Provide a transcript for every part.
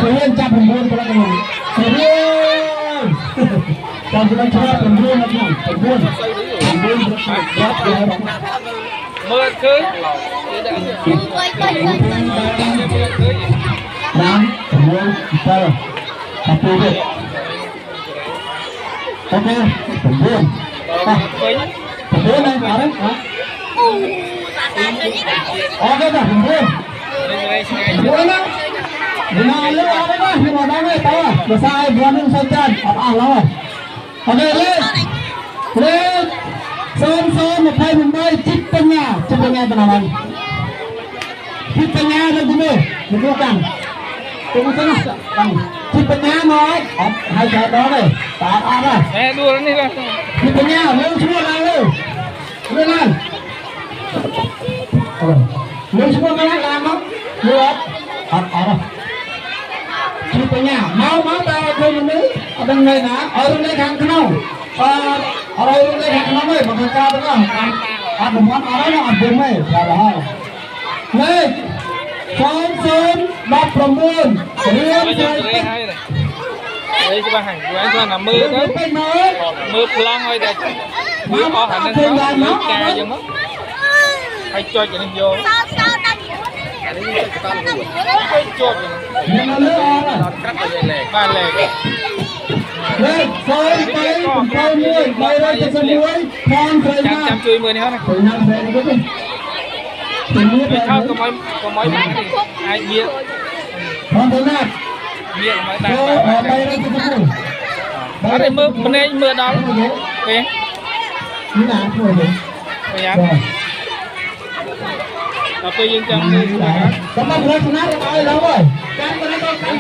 Kalian cap pembunuh kalau kamu. Kalian. Kalau kita cap pembunuh lagi, pembunuh berat ya. Mưa cưới Nam, pembunuh kita. Satu deh. Oke, pembunuh. Pembunuh yang kemarin, oke dah pembunuh. Pembunuh. Lima lu apa dah? Lima banget tahu? Besar buanin saja. Apa lah? Oke, lihat. Son mapai Mumbai ciptanya benaran. Ciptanya ada dulu, bukan. Tunggu terus, bang. Ciptanya nói, hai giờ đó đây, tak ada. đua ini lah. Ciptanya, lu semua lalu, lên. Lu semua mana lama? Lihat, tak ada. Ciptanya, mau tahu ke ini? Ada yang nak? Orang ni kan kenal. Orang ini kan kenal, makan kau kan? Ada mana orang yang ada ni? Ada. Nih, son, đọc promun, riêng rồi. Đây cho ba hàng, quán cho là mưa đó, mưa long thôi đây, mưa có hẳn nên nó ca cho mất, hay cho cho nên vô. Ba lề. Lên, son bay muối, bay ra cho sân muối, con trời ma. Chăm chui mưa này hết này. Có mấy bạn thì ai biết. Con trời ma. Biết mấy bạn. Bay ra cho sân muối. Ở đây mưa, bên đây mưa đó. Kìa. Như nào thôi vậy? Kìa. Tapi yang jam ni sudah. Kamu boleh kenal apa lagi rồi?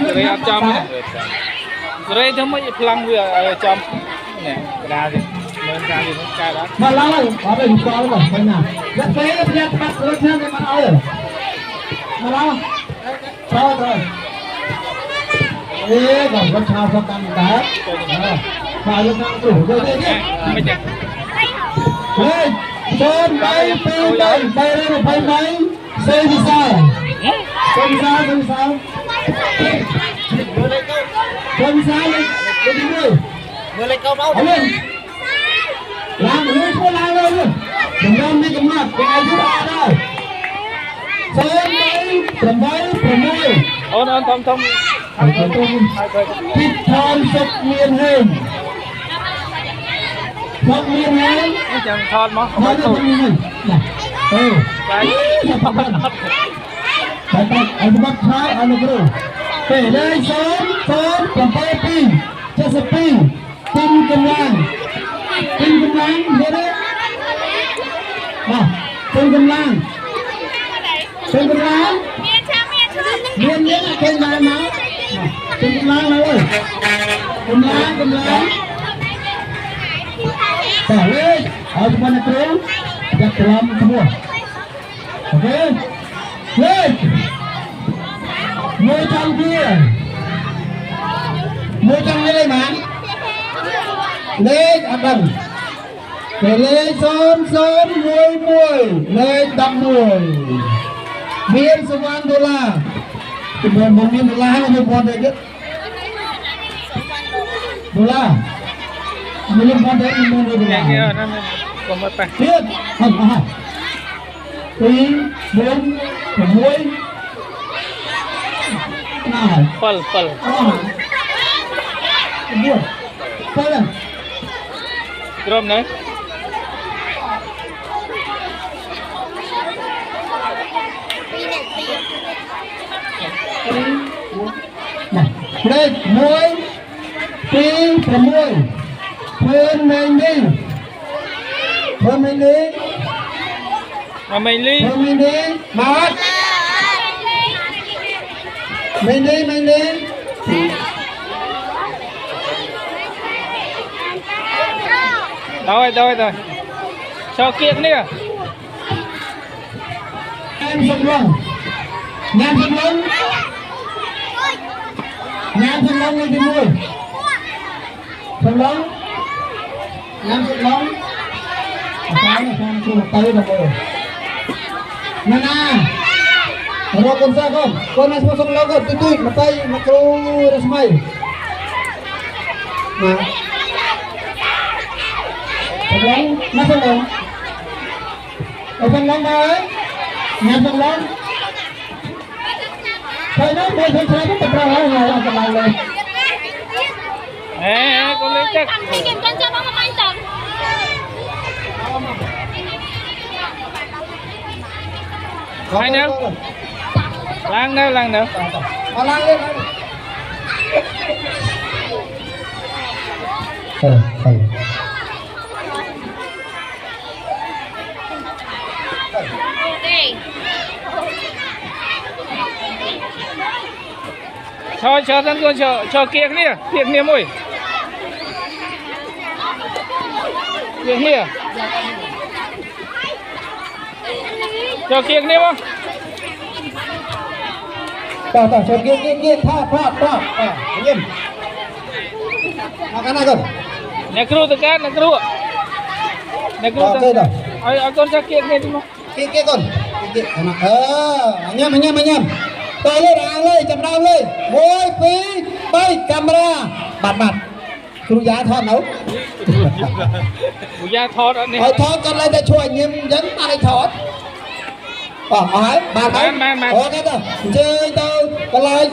Rồi áp jam này. Rồi thế mới phăng vừa ở jam. Nè, ra đi. Lên ra đi nó ca đó. Mà lâu rồi, có bên con rồi, bên nào? Rất thế nó biết bắt được thêm cái mặt ơi. Mà lâu. Sao rồi? Ê, còn có sao cho căng đá. Phải cho căng đủ rồi đi. Mấy chả. Lên. Son bay ra một bay máy. Xây thì sao? Xây sao? Xây sao lên đi đi. Mưa lên câu đâu? Lên. Làm luôn không làm luôn. Đừng làm đi cầm mặt, cái ai giúp ta đâu. Son bay, môi. Ôn thông. Thịt thon sọc miên hình. Sọc miên hình. Chẳng thon mà. Nói cho mình hình. Cái. Anh bắt trái anh bro. Để đây son cầm bay pin, cho sập pin, pin cầm lang thế đấy. Nào, pin cầm lang, miên là pin mai máu, pin cầm lang nào ơi, cầm lang. Để đây, ở bên này trốn, giặt làm semua. Oke, lên. Ngồi trong kia. Ngồi trong đây mà. Lên đầm. Để lên son muối. Lên đầm muối. Miên $1. Kemudian miên $1 hanya buat aja. $1. Miên buat aja $1. Kia nó còn mất tay. Tiếp. Tí, 4, muối. Nào. Phal. Buat. Phal. Drum này. Này, đây muối. Tí, muối. Phun mình đi. Mà mày ly. Mình đi. Một. Mình đi. Đâu rồi. Cho kiện đi à? Em sụp luôn. Nhàn sụp luôn đi mua. Sụp luôn. Nhàn sụp luôn. Cái này không chụp tới đâu rồi. Nana. Mau con sao không? Con này xuống lâu rồi, tui mà tay mà cô ra mày. Mà. Lắm, nó không đâu. Ở phần lắm đấy. Nhà phần lắm. Thôi đó, đây phải sai cái tập ra rồi là phần lắm lên. Con lên chắc. Con cho bóng anh tận. Hai nữa. Lang nữa. Lang lên. Cho thân con cho kia kia môi. Kia. Cho kia không? Tao cho kia thọ. Nghiêm. Makan aku. Nekru tekan, nekru. Oke dah. Ayo con cho kia đi mà. Kia con. Kia. Anyam. Tay lên, chầm đau lên. 1, 2, 3, camera. Bạt. Cú giá thọ nấu. Cú giá thọ đó nè. Thọ con lên để chui nghiêm dẫn ta lên thọ. Hỏi, bà thấy. Ok đó. Chơi đâu, cái lời